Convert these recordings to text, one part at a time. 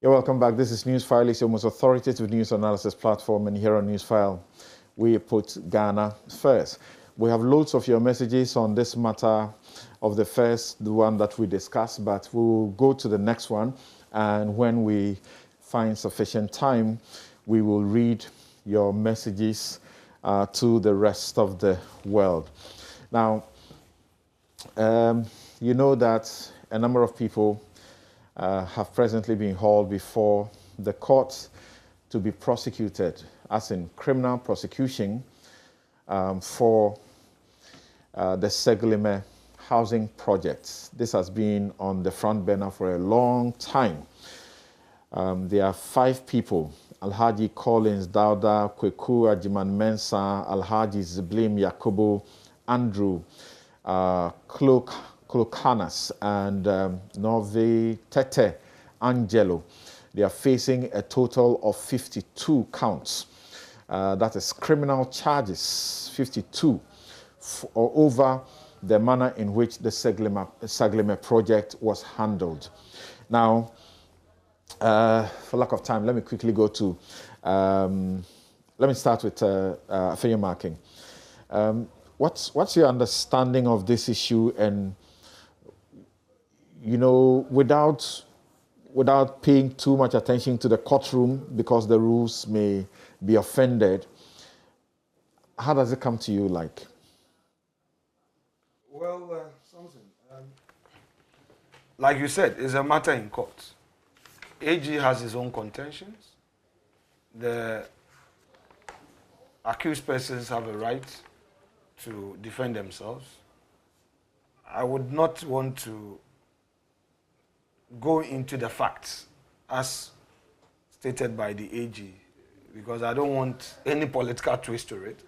You're welcome back. This is Newsfile. It's your most authoritative news analysis platform, and here on Newsfile, we put Ghana first. We have loads of your messages on this matter of the first, the one that we discussed, but we'll go to the next one, and when we find sufficient time, we will read your messages to the rest of the world. Now, you know that a number of people have presently been hauled before the courts to be prosecuted, as in criminal prosecution, for the Saglemi Housing Project. This has been on the front burner for a long time. There are 5 people: Alhaji Collins Dauda, Kweku Ajiman Mensah, Alhaji Ziblim Yakubu, Andrew Klokanas, and Nove Tete Angelo. They are facing a total of 52 counts. That is criminal charges, 52, over the manner in which the Saglemi project was handled. Now, for lack of time, let me quickly go to, let me start with fair marking. What's your understanding of this issue? And, you know, without paying too much attention to the courtroom, because the rules may be offended, how does it come to you like? Well, something. Like you said, it's a matter in court. AG has his own contentions. The accused persons have a right to defend themselves. I would not want to go into the facts as stated by the AG, because I don't want any political twist to it.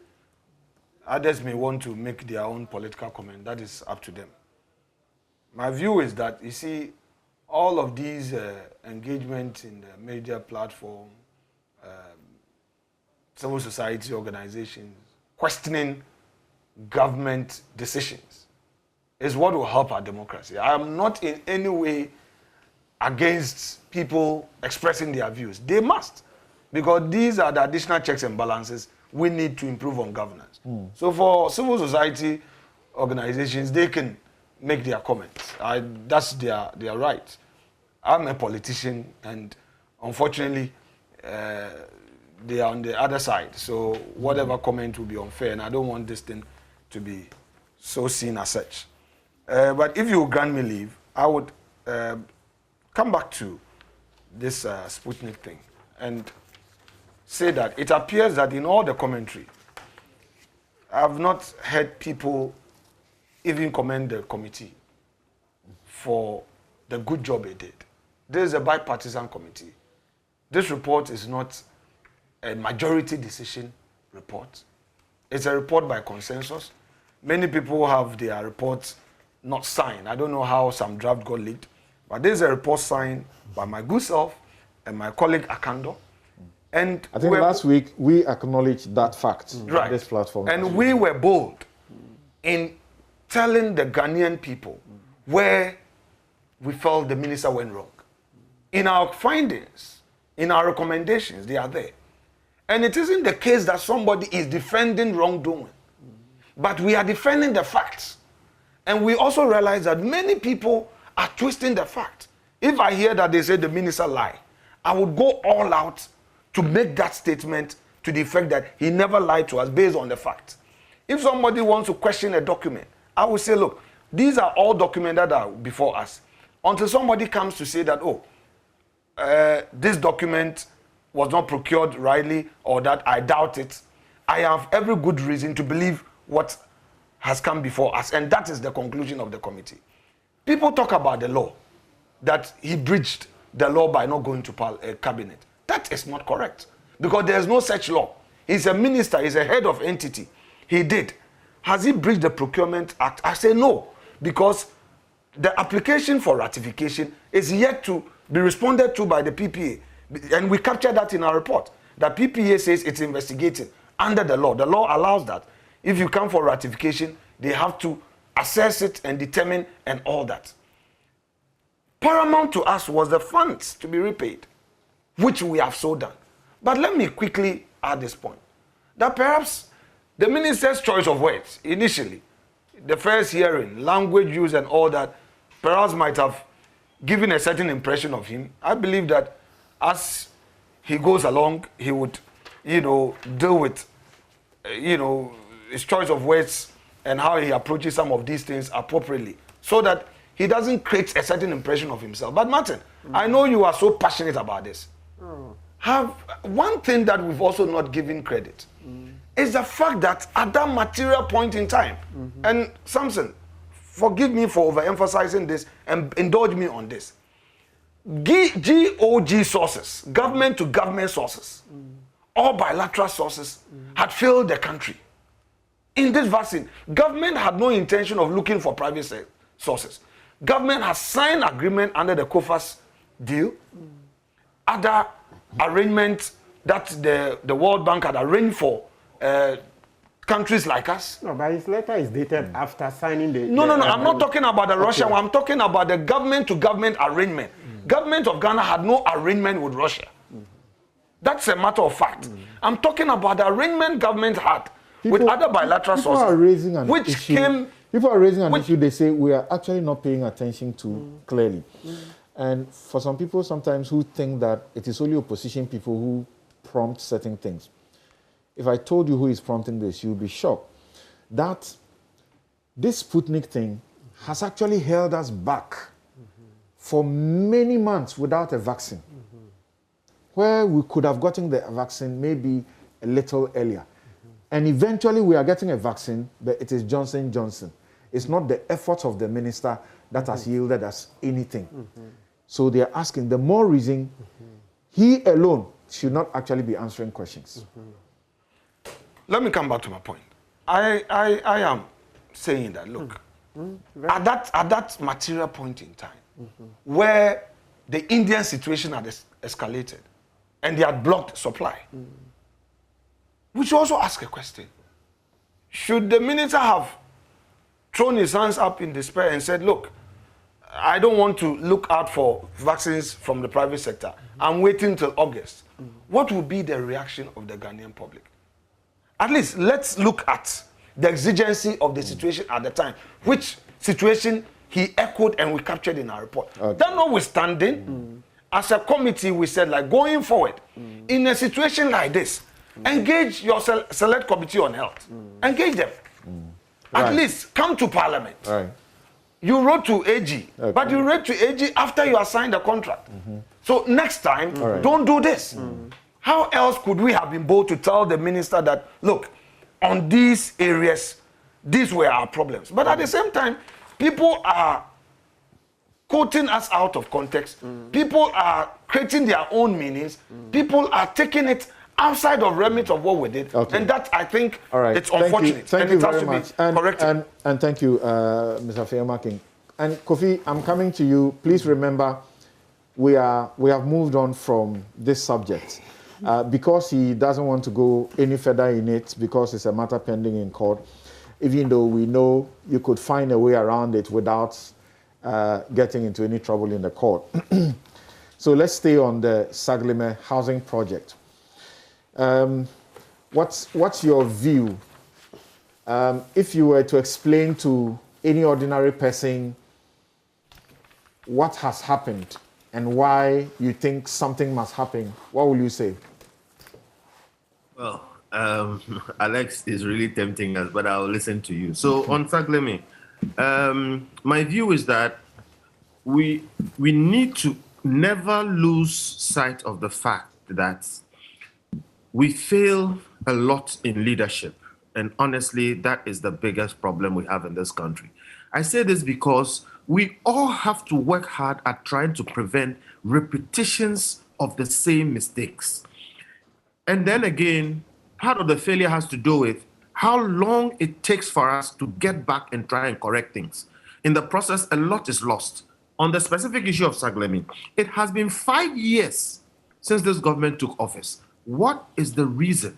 Others may want to make their own political comment. That is up to them. My view is that, you see, all of these engagement in the media platform, civil society organizations, questioning government decisions is what will help our democracy. I am not in any way against people expressing their views. They must, because these are the additional checks and balances we need to improve on governance. So for civil society organizations, they can make their comments. That's their right. I'm a politician, and unfortunately, they are on the other side. So whatever comment will be unfair, and I don't want this thing to be so seen as such. But if you grant me leave, I would come back to this Sputnik thing and say that it appears that in all the commentary, I have not heard people even commend the committee for the good job they did. This is a bipartisan committee. This report is not a majority decision report. It's a report by consensus. Many people have their reports not signed. I don't know how some draft got leaked, but this is a report signed by my good self and my colleague Akando. And I think last week we acknowledged that fact on this platform. And we were bold in telling the Ghanaian people where we felt the minister went wrong. In our findings, in our recommendations, they are there. And it isn't the case that somebody is defending wrongdoing, but we are defending the facts. And we also realize that many people are twisting the fact. If I hear that they say the minister lied, I would go all out to make that statement to the effect that he never lied to us based on the facts. If somebody wants to question a document, I will say, look, these are all documents that are before us. Until somebody comes to say that, oh, this document was not procured rightly, or that I doubt it, I have every good reason to believe what has come before us. And that is the conclusion of the committee. People talk about the law, that he breached the law by not going to cabinet. That is not correct, because there is no such law. He's a minister, he's a head of entity. He did. Has he breached the Procurement Act? I say no, because the application for ratification is yet to be responded to by the PPA. And we captured that in our report. The PPA says it's investigating under the law. The law allows that. If you come for ratification, they have to assess it and determine and all that. Paramount to us was the funds to be repaid. which we have so done. But let me quickly add this point, that perhaps the minister's choice of words initially, the first hearing, language use and all that, perhaps might have given a certain impression of him. I believe that as he goes along, he would, deal with, his choice of words and how he approaches some of these things appropriately, so that he doesn't create a certain impression of himself. But Martin, I know you are so passionate about this. Have one thing that we've also not given credit is the fact that at that material point in time, and Samson, forgive me for overemphasizing this and indulge me on this. GOG sources, government to government sources, or bilateral sources had failed the country. In this vaccine, government had no intention of looking for private sources. Government has signed agreement under the COFAS deal, other arrangements that the World Bank had arranged for countries like us. No, but his letter is dated after signing the... No, I'm not talking about the Russian one. I'm talking about the government-to-government arrangement. Government of Ghana had no arrangement with Russia. That's a matter of fact. I'm talking about the arrangement government had with other bilateral sources. People are raising an issue. They say we are actually not paying attention to clearly. And for some people sometimes who think that it is only opposition people who prompt certain things. If I told you who is prompting this, you'll be shocked that this Sputnik thing has actually held us back for many months without a vaccine, where we could have gotten the vaccine maybe a little earlier. And eventually we are getting a vaccine, but it is Johnson & Johnson. It's not the efforts of the minister that has yielded us anything. So they are asking, the more reason he alone should not actually be answering questions. Let me come back to my point. I am saying that, look, at that material point in time, where the Indian situation had escalated and they had blocked supply, we should also ask a question. Should the minister have thrown his hands up in despair and said, look, I don't want to look out for vaccines from the private sector. I'm waiting till August. What would be the reaction of the Ghanaian public? At least let's look at the exigency of the situation at the time, which situation he echoed and we captured in our report. Okay. That notwithstanding, as a committee, we said, like, going forward, in a situation like this, engage your select committee on health. Engage them. At least come to Parliament. Right. You wrote to AG, but you wrote to AG after you assigned the contract. So next time, don't do this. How else could we have been bold to tell the minister that, look, on these areas, these were our problems? But at the same time, people are quoting us out of context. People are creating their own meanings. People are taking it outside of remit of what we did. And that, I think, it's unfortunate. Thank you it has very to much. be corrected. And thank you, Mr. Fayemaking. And Kofi, I'm coming to you. Please remember, we have moved on from this subject. Because he doesn't want to go any further in it, because it's a matter pending in court, even though we know you could find a way around it without getting into any trouble in the court. So let's stay on the Saglemi Housing Project. What's your view? If you were to explain to any ordinary person what has happened and why you think something must happen, what will you say? Well, Alex is really tempting us, but I'll listen to you. So on Saglemi, my view is that we need to never lose sight of the fact that we fail a lot in leadership. And honestly, that is the biggest problem we have in this country. I say this because we all have to work hard at trying to prevent repetitions of the same mistakes. And then again, part of the failure has to do with how long it takes for us to get back and try and correct things. In the process, a lot is lost. On the specific issue of Saglemi, it has been 5 years since this government took office. What is the reason?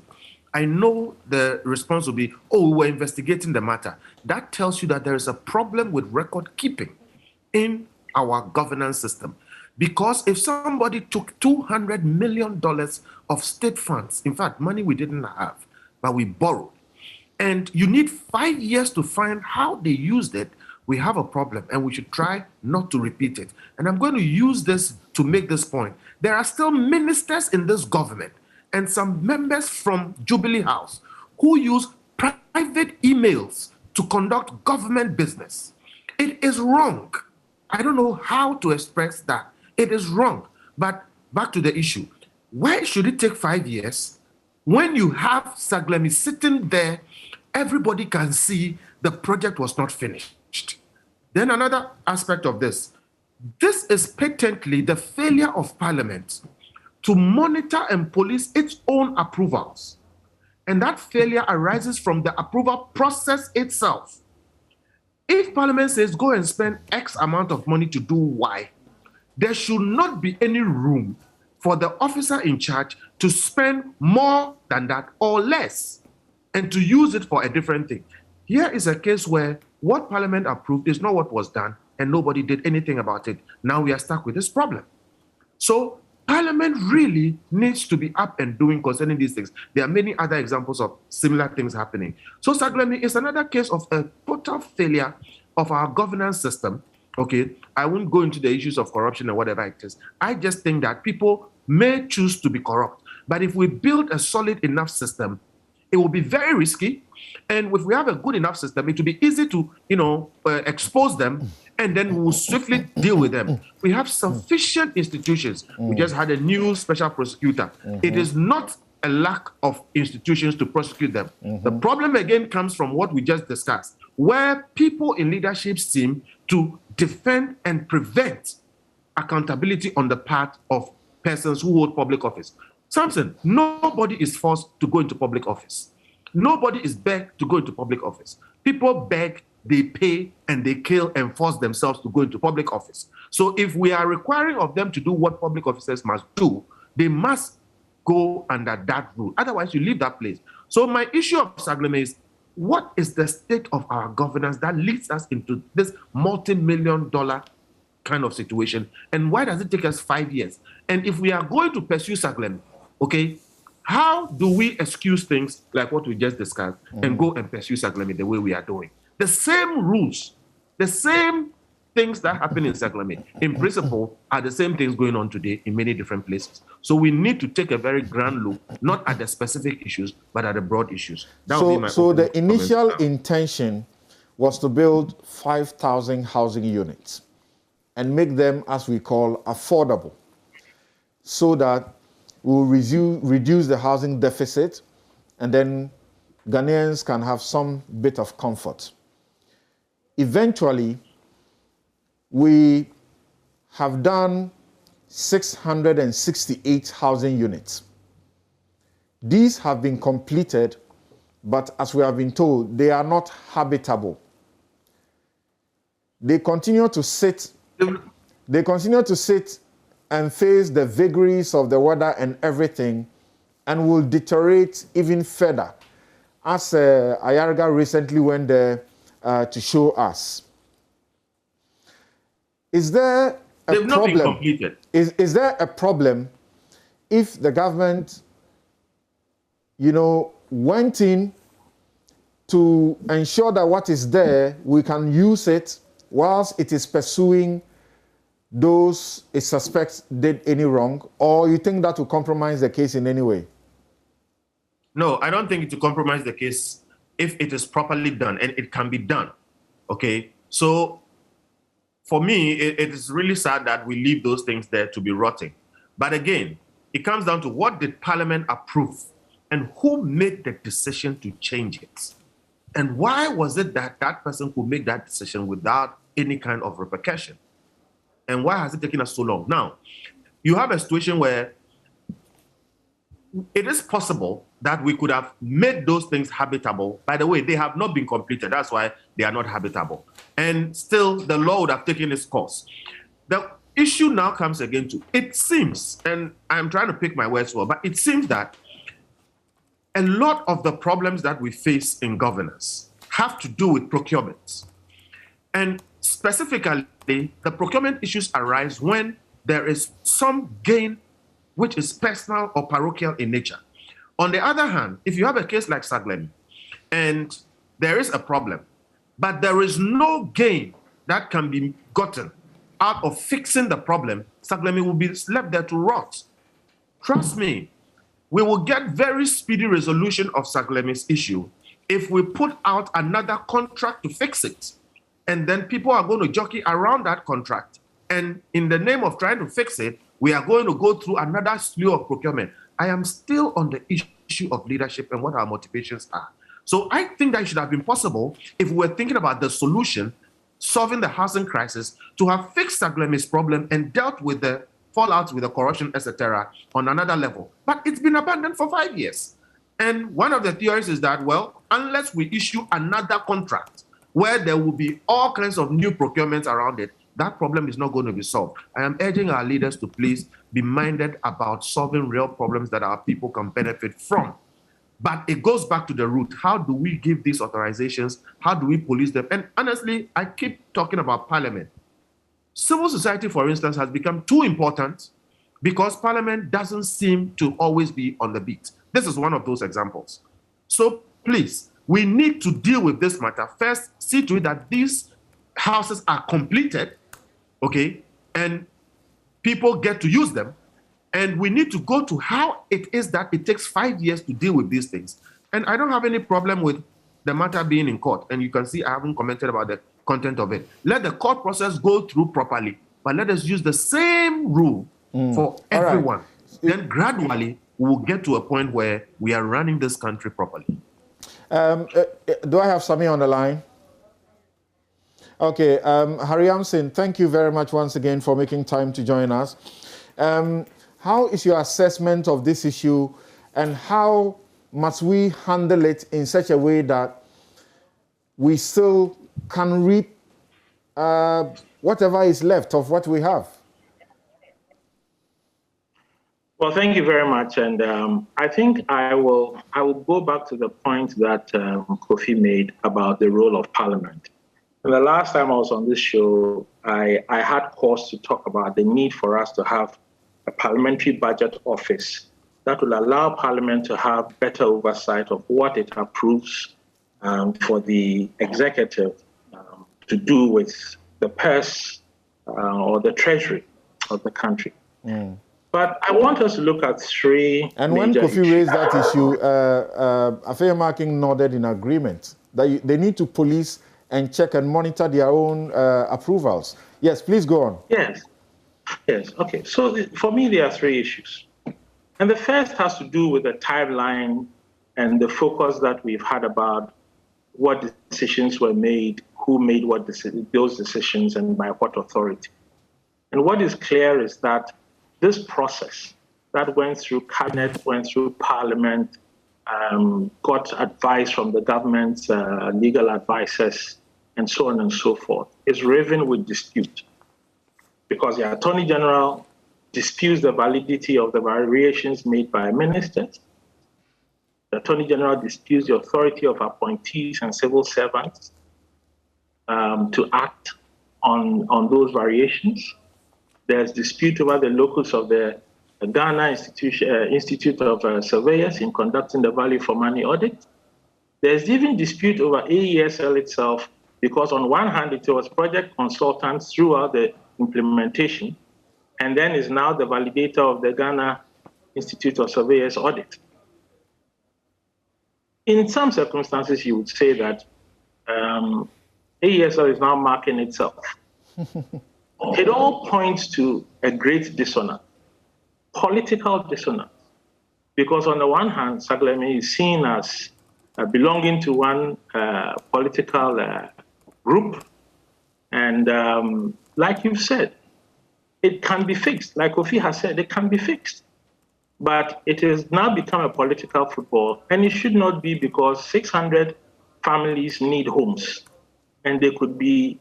I know the response will be, oh, we're investigating the matter. That tells you that there is a problem with record keeping in our governance system. Because if somebody took $200 million of state funds, in fact, money we didn't have, but we borrowed, and you need 5 years to find how they used it, we have a problem, and we should try not to repeat it. And I'm going to use this to make this point. There are still ministers in this government and some members from Jubilee House who use private emails to conduct government business. It is wrong. I don't know how to express that. It is wrong. But back to the issue. Why should it take 5 years when you have Saglemi sitting there? Everybody can see the project was not finished. Then another aspect of this is patently the failure of Parliament to monitor and police its own approvals. And that failure arises from the approval process itself. If Parliament says go and spend X amount of money to do Y, there should not be any room for the officer in charge to spend more than that or less and to use it for a different thing. Here is a case where what Parliament approved is not what was done and nobody did anything about it. Now we are stuck with this problem. So Parliament really needs to be up and doing concerning these things. There are many other examples of similar things happening. So Saglemi is another case of a total failure of our governance system. Okay, I won't go into the issues of corruption and whatever it is. I just think that people may choose to be corrupt. But if we build a solid enough system, it will be very risky. And if we have a good enough system, it will be easy to, expose them, and then we will swiftly deal with them. We have sufficient institutions. We just had a new special prosecutor. It is not a lack of institutions to prosecute them. The problem again comes from what we just discussed, where people in leadership seem to defend and prevent accountability on the part of persons who hold public office. Samson, nobody is forced to go into public office. Nobody is begged to go into public office. People beg, they pay, and they kill and force themselves to go into public office. So if we are requiring of them to do what public officers must do, they must go under that rule. Otherwise, you leave that place. So my issue of Saglemi is, what is the state of our governance that leads us into this multi-million-dollar kind of situation? And why does it take us 5 years? And if we are going to pursue Saglemi, okay, how do we excuse things like what we just discussed and go and pursue Saglemi the way we are doing? The same rules, the same things that happen in Saglemi, in principle, are the same things going on today in many different places. So we need to take a very grand look, not at the specific issues, but at the broad issues. So the initial intention was to build 5,000 housing units and make them, as we call, affordable, so that we'll reduce the housing deficit, and then Ghanaians can have some bit of comfort. Eventually, we have done 668 housing units. These have been completed, but as we have been told, they are not habitable. They continue to sit and face the vagaries of the weather and everything, and will deteriorate even further, as Ayarga recently went there to show us. Is there a They've not been completed. Is there a problem if the government, went in to ensure that what is there, we can use it whilst it is pursuing those it suspects did any wrong, or you think that will compromise the case in any way? No, I don't think it will compromise the case if it is properly done, and it can be done. Okay, so for me, it is really sad that we leave those things there to be rotting. But again, it comes down to what did Parliament approve and who made the decision to change it? And why was it that that person could make that decision without any kind of repercussion? And why has it taken us so long? Now, you have a situation where it is possible that we could have made those things habitable. By the way, they have not been completed. That's why they are not habitable. And still, the law would have taken its course. The issue now comes again to, it seems, and I'm trying to pick my words well, but it seems that a lot of the problems that we face in governance have to do with procurement. And specifically, the procurement issues arise when there is some gain which is personal or parochial in nature. On the other hand, if you have a case like Saglemi and there is a problem, but there is no gain that can be gotten out of fixing the problem, Saglemi will be left there to rot. Trust me, we will get very speedy resolution of Saglemi's issue if we put out another contract to fix it. And then people are going to jockey around that contract. And in the name of trying to fix it, we are going to go through another slew of procurement. I am still on the issue of leadership and what our motivations are. So I think that it should have been possible if we were thinking about the solution, solving the housing crisis, to have fixed Saglemi's problem and dealt with the fallouts with the corruption, etc., on another level. But it's been abandoned for 5 years. And one of the theories is that, well, unless we issue another contract where there will be all kinds of new procurements around it, that problem is not going to be solved. I am urging our leaders to please be minded about solving real problems that our people can benefit from. But it goes back to the root. How do we give these authorizations? How do we police them? And honestly, I keep talking about Parliament. Civil society, for instance, has become too important because Parliament doesn't seem to always be on the beat. This is one of those examples. So please, we need to deal with this matter. First, see to it that these houses are completed, okay, and people get to use them. And we need to go to how it is that it takes 5 years to deal with these things. And I don't have any problem with the matter being in court. And you can see I haven't commented about the content of it. Let the court process go through properly, but let us use the same rule for everyone. Right. Then gradually we'll get to a point where we are running this country properly. Do I have Sami on the line? Okay, Hariam Singh, thank you very much once again for making time to join us. How is your assessment of this issue, and how must we handle it in such a way that we still can reap whatever is left of what we have? Well, thank you very much. And I think I will go back to the point that Kofi made about the role of Parliament. And the last time I was on this show, I had cause to talk about the need for us to have a parliamentary budget office that will allow Parliament to have better oversight of what it approves for the executive to do with the purse or the treasury of the country. But I want us to look at three. And when Kofi raised that issue, Afeya Marking nodded in agreement that they need to police and check and monitor their own approvals. Yes, please go on. Yes, okay. So for me, there are three issues. And the first has to do with the timeline and the focus that we've had about what decisions were made, who made those decisions, and by what authority. And what is clear is that this process that went through cabinet, went through Parliament, got advice from the government's legal advisors, and so on and so forth, is riven with dispute. Because the Attorney General disputes the validity of the variations made by ministers. The Attorney General disputes the authority of appointees and civil servants to act on those variations. There's dispute over the locus of the Ghana Institute of Surveyors in conducting the value for money audit. There's even dispute over AESL itself, because on one hand, it was project consultants throughout the implementation, and then is now the validator of the Ghana Institute of Surveyors audit. In some circumstances, you would say that AESL is now marking itself. It all points to a great dissonance, political dissonance, because on the one hand, Saglemi is seen as belonging to one political group, and like you've said, it can be fixed. Like Kofi has said, it can be fixed. But it has now become a political football, and it should not be, because 600 families need homes, and they could be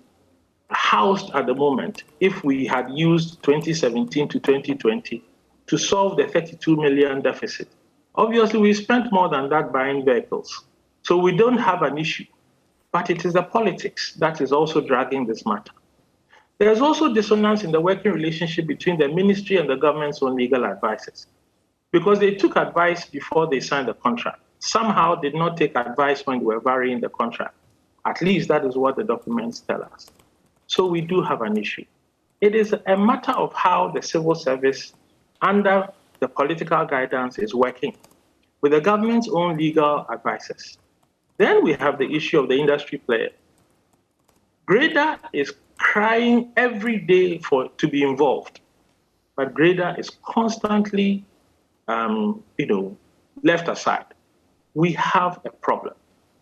housed at the moment if we had used 2017 to 2020 to solve the 32 million deficit. Obviously, we spent more than that buying vehicles. So we don't have an issue, but it is the politics that is also dragging this matter. There's also dissonance in the working relationship between the ministry and the government's own legal advisors, because they took advice before they signed the contract. Somehow did not take advice when they were varying the contract. At least that is what the documents tell us. So we do have an issue. It is a matter of how the civil service under the political guidance is working with the government's own legal advisors. Then we have the issue of the industry player. Grader is crying every day to be involved, but Grader is constantly, left aside. We have a problem,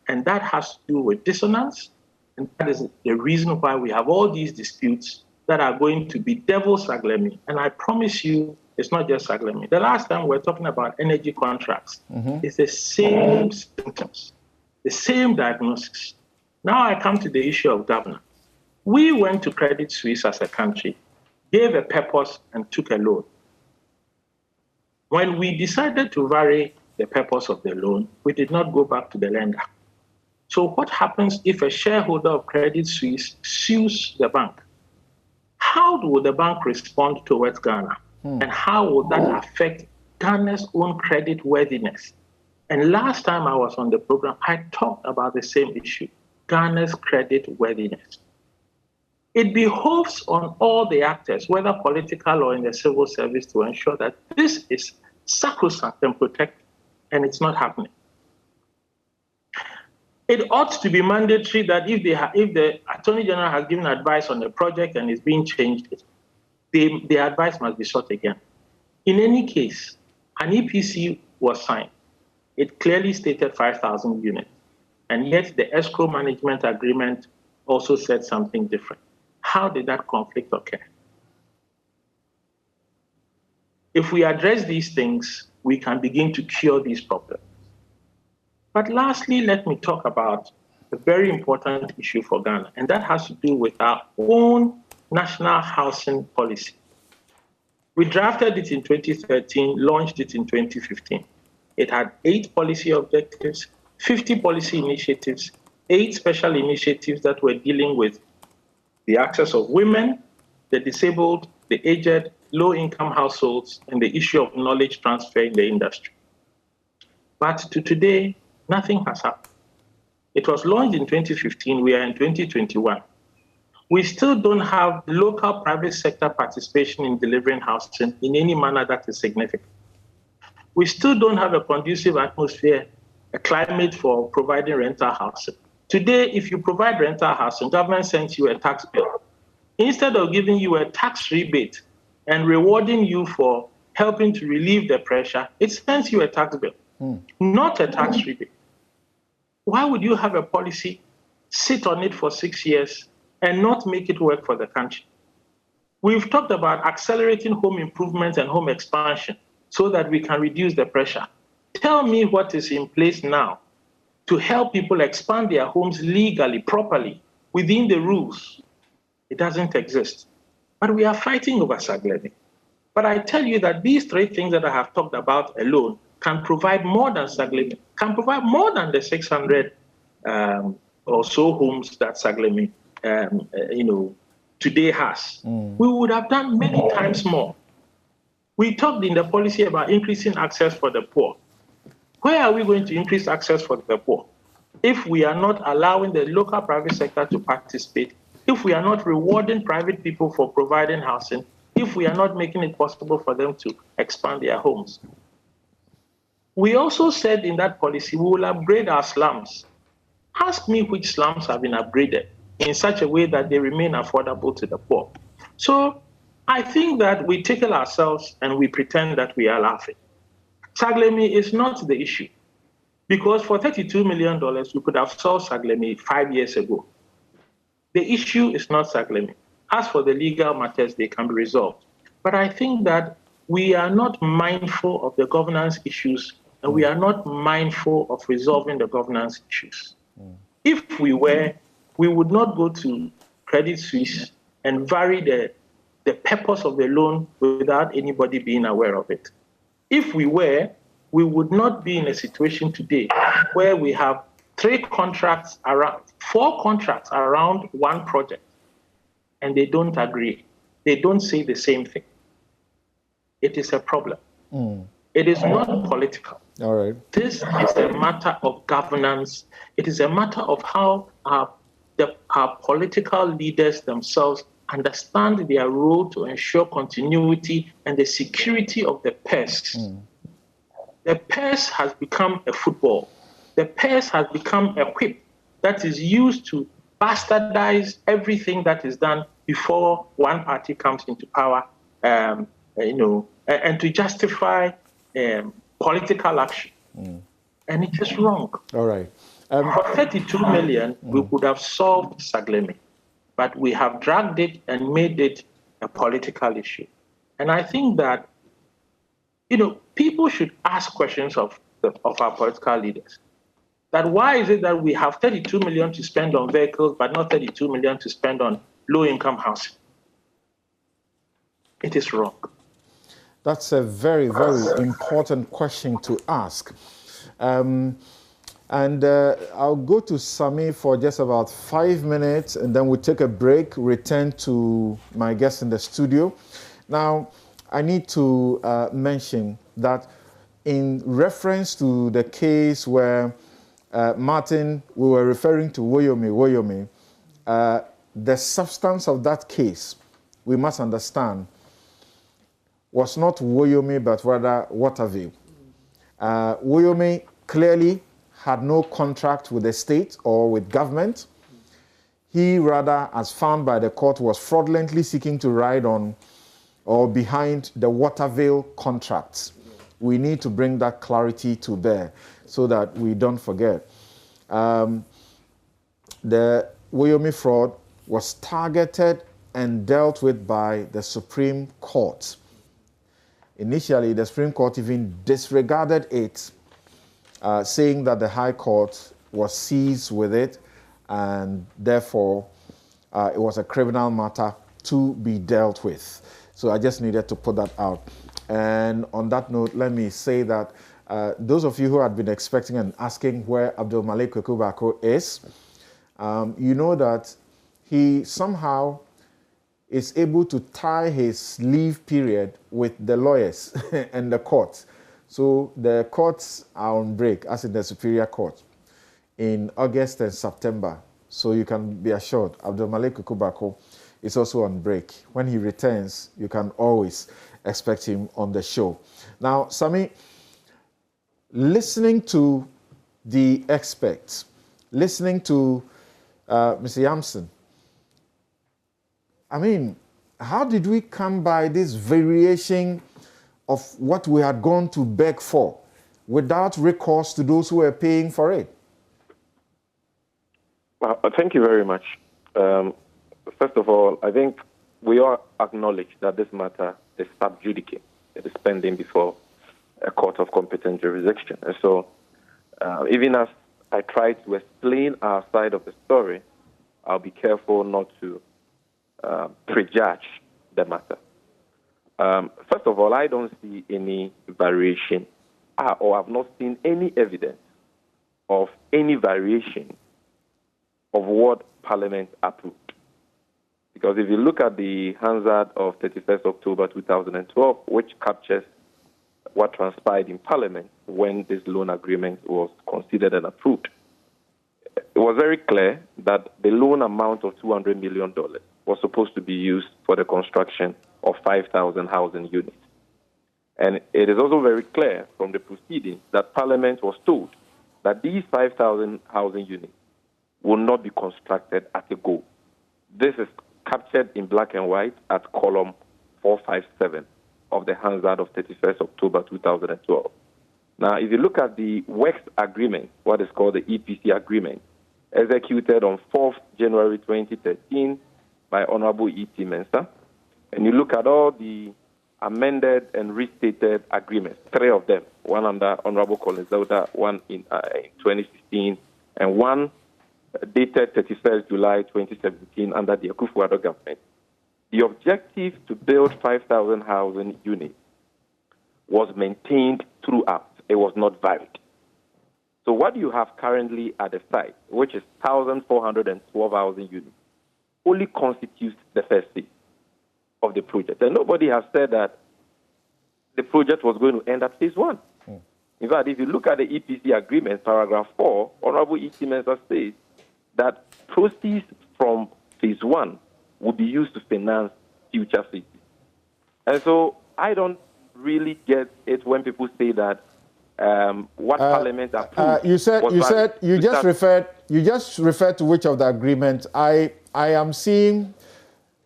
and that has to do with dissonance, and that is the reason why we have all these disputes that are going to be devil Saglemi. And I promise you, it's not just Saglemi. The last time we were talking about energy contracts, it's the same symptoms, the same diagnosis. Now I come to the issue of governance. We went to Credit Suisse as a country, gave a purpose, and took a loan. When we decided to vary the purpose of the loan, we did not go back to the lender. So what happens if a shareholder of Credit Suisse sues the bank? How will the bank respond towards Ghana? And how will that affect Ghana's own credit worthiness? And last time I was on the program, I talked about the same issue, Ghana's credit worthiness. It behoves on all the actors, whether political or in the civil service, to ensure that this is sacrosanct and protected, and it's not happening. It ought to be mandatory that if the Attorney General has given advice on a project and is being changed, the advice must be sought again. In any case, an EPC was signed. It clearly stated 5,000 units, and yet the escrow management agreement also said something different. How did that conflict occur? If we address these things, we can begin to cure these problems. But lastly, let me talk about a very important issue for Ghana, and that has to do with our own national housing policy. We drafted it in 2013, launched it in 2015. It had 8 policy objectives, 50 policy initiatives, 8 special initiatives that were dealing with the access of women, the disabled, the aged, low-income households, and the issue of knowledge transfer in the industry. But to today, nothing has happened. It was launched in 2015. We are in 2021. We still don't have local private sector participation in delivering housing in any manner that is significant. We still don't have a conducive atmosphere, a climate for providing rental housing. Today, if you provide rental housing, government sends you a tax bill. Instead of giving you a tax rebate and rewarding you for helping to relieve the pressure, it sends you a tax bill, not a tax rebate. Why would you have a policy, sit on it for 6 years, and not make it work for the country? We've talked about accelerating home improvement and home expansion so that we can reduce the pressure. Tell me what is in place now to help people expand their homes legally, properly, within the rules. It doesn't exist. But we are fighting over Saglemi. But I tell you that these 3 things that I have talked about alone can provide more than Saglemi, can provide more than the 600 or so homes that Saglemi today has. We would have done many times more. We talked in the policy about increasing access for the poor. Where are we going to increase access for the poor if we are not allowing the local private sector to participate, if we are not rewarding private people for providing housing, if we are not making it possible for them to expand their homes? We also said in that policy we will upgrade our slums. Ask me which slums have been upgraded in such a way that they remain affordable to the poor. So I think that we tickle ourselves and we pretend that we are laughing. Saglemi is not the issue, because for $32 million, we could have solved Saglemi 5 years ago. The issue is not Saglemi. As for the legal matters, they can be resolved. But I think that we are not mindful of the governance issues, and we are not mindful of resolving the governance issues. If we were, we would not go to Credit Suisse and vary the purpose of the loan without anybody being aware of it. If we were, we would not be in a situation today where we have 4 contracts around one project. and they don't agree. They don't say the same thing. It is a problem. It is not political. All right. This is a matter of governance. It is a matter of how our political leaders themselves understand their role to ensure continuity and the security of the purse. The purse has become a football. The purse has become a whip that is used to bastardize everything that is done before one party comes into power, and to justify political action. And it is wrong. All right. For 32 million, we could have solved Saglemi, but we have dragged it and made it a political issue. And I think that, people should ask questions of our political leaders. That why is it that we have 32 million to spend on vehicles, but not 32 million to spend on low-income housing? It is wrong. That's a very, very important question to ask. And I'll go to Sami for just about 5 minutes, and then we'll take a break, return to my guest in the studio. Now, I need to mention that in reference to the case where Martin, we were referring to Woyomi, the substance of that case, we must understand, was not Woyomi, but rather Waterville. Woyomi clearly had no contract with the state or with government. He rather, as found by the court, was fraudulently seeking to ride on or behind the Waterville contracts. We need to bring that clarity to bear so that we don't forget. The Woyomi fraud was targeted and dealt with by the Supreme Court. Initially, the Supreme Court even disregarded it, saying that the High Court was seized with it, and therefore it was a criminal matter to be dealt with. So I just needed to put that out. And on that note, let me say that those of you who had been expecting and asking where Abdul Malik Kwekubako is, you know that he somehow is able to tie his leave period with the lawyers and the courts. So the courts are on break, as in the Superior Court, in August and September. So you can be assured Abdul Malik Kwekubako is also on break. When he returns, you can always expect him on the show. Now, Sami, listening to the experts, listening to Mr. Yamson, I mean, how did we come by this variation of what we had gone to beg for without recourse to those who were paying for it? Well, thank you very much. First of all, I think we all acknowledge that this matter is sub judice. It is pending before a court of competent jurisdiction. And so even as I try to explain our side of the story, I'll be careful not to prejudge the matter. First of all, I don't see any variation or have not seen any evidence of any variation of what Parliament approved. Because if you look at the Hansard of 31st October 2012, which captures what transpired in Parliament when this loan agreement was considered and approved, it was very clear that the loan amount of $200 million was supposed to be used for the construction of 5,000 housing units. And it is also very clear from the proceedings that Parliament was told that these 5,000 housing units will not be constructed at a go. This is captured in black and white at column 457 of the Hansard of 31st October 2012. Now, if you look at the Works Agreement, what is called the EPC Agreement, executed on 4th January 2013 by Honorable E.T. Mensah, and you look at all the amended and restated agreements, 3 of them, one under Honorable Collins Zauda, one in 2016, and one dated 31st July 2017 under the Akufo-Addo government. The objective to build 5,000 housing units was maintained throughout. It was not varied. So what you have currently at the site, which is 1,412 housing units, only constitutes the first phase of the project. And nobody has said that the project was going to end at phase 1. In fact, if you look at the EPC agreement, paragraph 4, Honorable E.T. Mensah says that proceeds from phase 1 will be used to finance future phases. And so I don't really get it when people say that what Parliament approved. You just referred to which of the agreement? I am seeing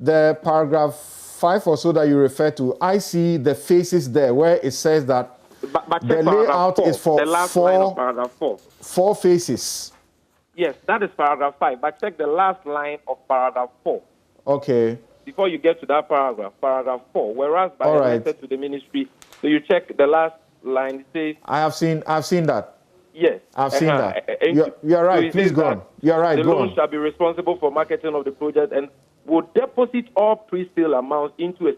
the paragraph 5 or so that you refer to. I see the phases there where it says that but the layout is for the last line of paragraph 4. 4 phases. Yes, that is paragraph 5. But check the last line of paragraph 4. Okay. Before you get to that paragraph 4, whereas by the letter to the ministry, so you check the last line, it says... I've seen that. Yes. I've seen that. You're right. So Please go on. You're right. The go loan on. shall be responsible for marketing of the project and will deposit all pre-sale amounts into the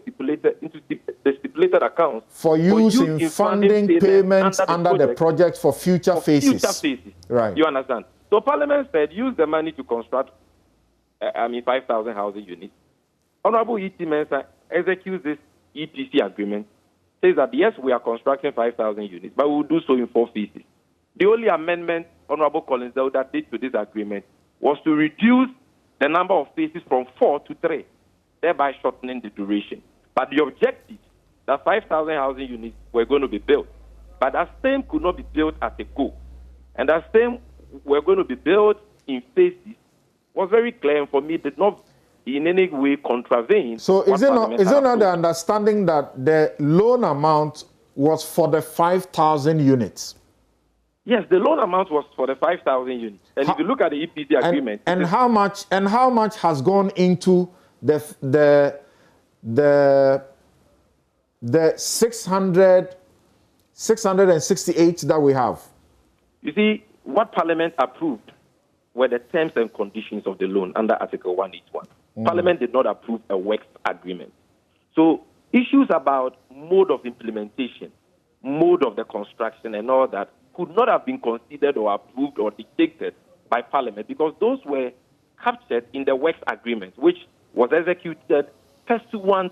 stipulated accounts for use in funding payments under the project for future phases. Right. You understand? So Parliament said use the money to construct 5,000 housing units. Honorable E.T. Mensah executes this EPC agreement, says that yes, we are constructing 5,000 units, but we will do so in 4 phases. The only amendment Honorable Collins Zelda did to this agreement was to reduce the number of phases from 4 to 3, thereby shortening the duration. But the objective, that 5,000 housing units were going to be built, but that same could not be built at a go. And that same were going to be built in phases was very clear, and for me did not in any way contravene. So is it not the understanding that the loan amount was for the 5,000 units? Yes, the loan amount was for the 5,000 units. And if you look at the EPC agreement, and how much has gone into the 668 that we have? You see, what Parliament approved were the terms and conditions of the loan under Article 181. Parliament did not approve a works agreement. So issues about mode of implementation, mode of the construction and all that could not have been considered or approved or dictated by Parliament because those were captured in the works agreement, which was executed pursuant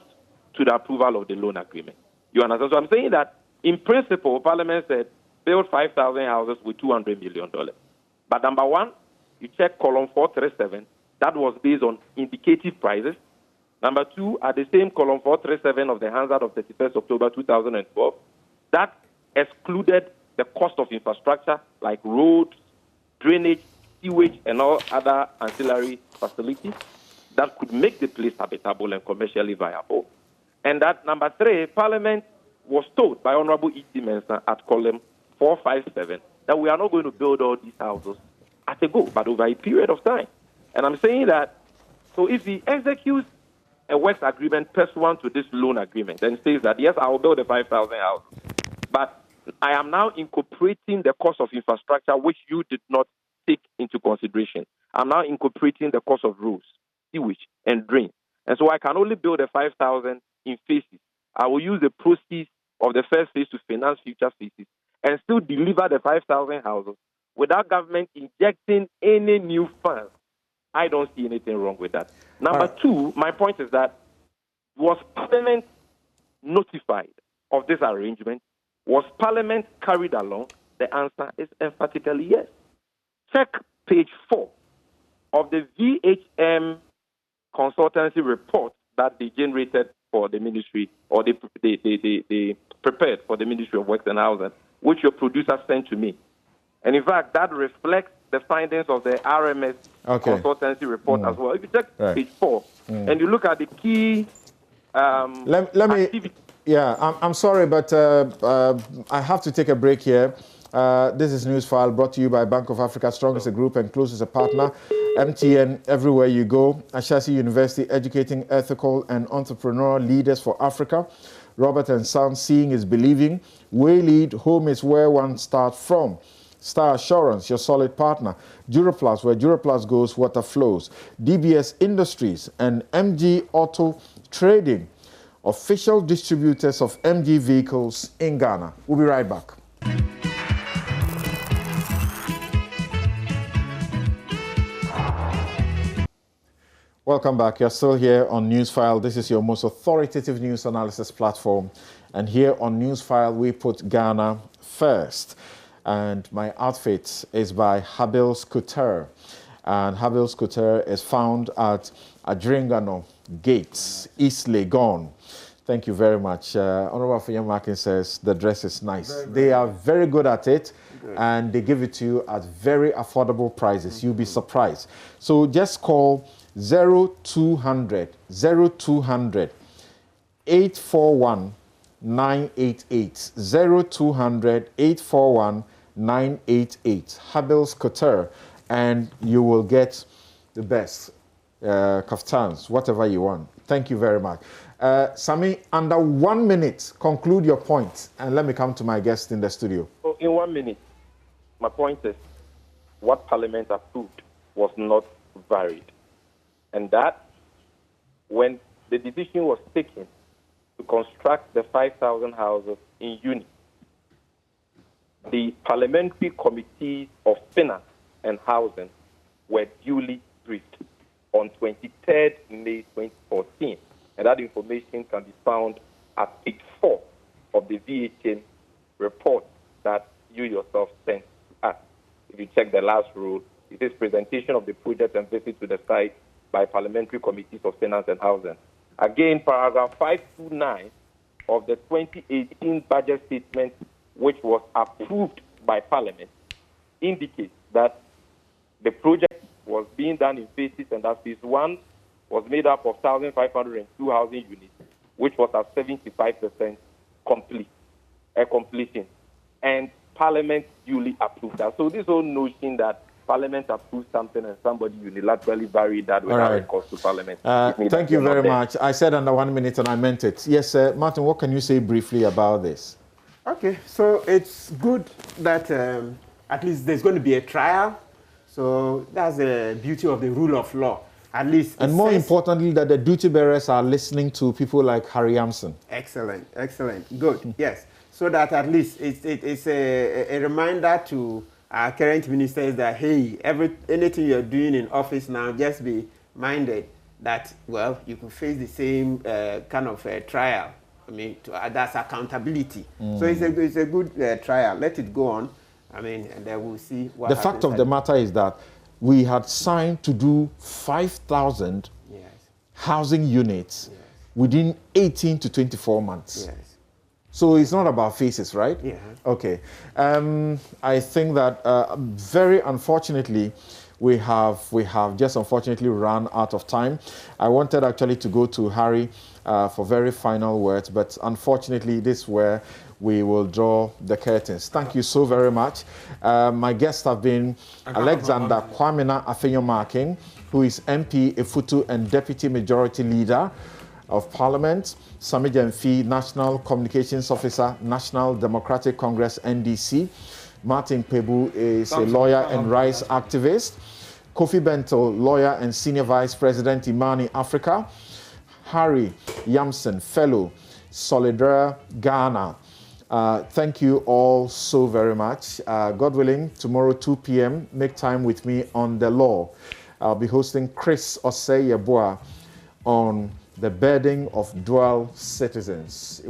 to the approval of the loan agreement. You understand? So I'm saying that in principle, Parliament said build 5,000 houses with $200 million. But number one, you check column 437, that was based on indicative prices. Number two, at the same column 437 of the Hansard of 31st October 2012, that excluded the cost of infrastructure like roads, drainage, sewage, and all other ancillary facilities that could make the place habitable and commercially viable. And that number three, Parliament was told by Honorable E.T. Mensah at column 457 that we are not going to build all these houses at a go, but over a period of time. And I'm saying that, so if he executes a works agreement pursuant to this loan agreement and says that, yes, I will build the 5,000 houses, but I am now incorporating the cost of infrastructure, which you did not take into consideration. I'm now incorporating the cost of roads, sewage, and drain. And so I can only build the 5,000 in phases. I will use the proceeds of the first phase to finance future phases and still deliver the 5,000 houses without government injecting any new funds. I don't see anything wrong with that. Number two, my point is that was Parliament notified of this arrangement? Was Parliament carried along? The answer is emphatically yes. Check page 4 of the VHM consultancy report that they generated for the ministry, or they prepared for the Ministry of Works and Housing, which your producer sent to me. And in fact, that reflects the findings of the RMS consultancy report as well. If you check page 4 and you look at the key I'm sorry, but I have to take a break here. This is Newsfile brought to you by Bank of Africa, strong as a group and close as a partner. MTN, everywhere you go. Ashesi University, educating ethical and entrepreneurial leaders for Africa. Robert and Son, seeing is believing. Waylead, home is where one starts from. Star Assurance, your solid partner. Duraplus, where Duraplus goes, water flows. DBS Industries and MG Auto Trading, official distributors of MG vehicles in Ghana. We'll be right back. Welcome back. You're still here on Newsfile. This is your most authoritative news analysis platform. And here on Newsfile, we put Ghana first. And my outfit is by Habil's Couture. And Habil's Couture is found at Adringano Gates, East Legon. Thank you very much. Honorable Afenyamarkin says the dress is nice. They are very good at it. And they give it to you at very affordable prices. You'll be surprised. So just call 0200 841 988 0200 841 988 Habil's Couture, and you will get the best kaftans, whatever you want. Thank you very much. Sami, under 1 minute, conclude your point, and let me come to my guest in the studio. So in 1 minute, my point is what Parliament approved was not varied. And that when the decision was taken to construct the 5,000 houses in units, the Parliamentary Committees of Finance and Housing were duly briefed on 23rd May 2014. And that information can be found at page 4 of the VHN report that you yourself sent to us. If you check the last rule, it says presentation of the project and visit to the site by Parliamentary Committees of Finance and Housing. Again, paragraph 529 of the 2018 budget statement, which was approved by Parliament, indicates that the project was being done in phases, and that phase 1 was made up of 1,502 housing units, which was at 75% completion. And Parliament duly approved that. So this whole notion that Parliament approved something and somebody unilaterally varied that without recourse to Parliament. Thank you very much. I said under 1 minute and I meant it. Yes, Martin, what can you say briefly about this? Okay, so it's good that at least there's going to be a trial. So that's the beauty of the rule of law. At least, and more importantly, that the duty bearers are listening to people like Harry Yamson. Excellent, excellent, good, yes. So that at least it's a reminder to our current ministers that, hey, anything you're doing in office now, just be minded that, well, you can face the same kind of trial. I mean, that's accountability. So it's a good trial. Let it go on. I mean, and then we'll see what happens. The fact of the matter is that we had signed to do 5,000 housing units within 18 to 24 months. Yes. So it's not about faces, right? Yeah. Okay. I think that very unfortunately, we have just unfortunately run out of time. I wanted actually to go to Harry for very final words, but unfortunately, this is where we will draw the curtains. Thank you so very much. My guests have been Alexander Kwamina Afenyamarkin, who is MP Efutu and Deputy Majority Leader of Parliament, Sami Gyamfi, National Communications Officer, National Democratic Congress, NDC. Martin Pebu is a lawyer and rights activist. Kofi Bento, lawyer and Senior Vice President, Imani Africa. Harry Yamson, Fellow, Solidar, Ghana. Thank you all so very much. God willing, tomorrow 2 p.m., make time with me on the law. I'll be hosting Chris Osei Yeboah on the burden of dual citizens.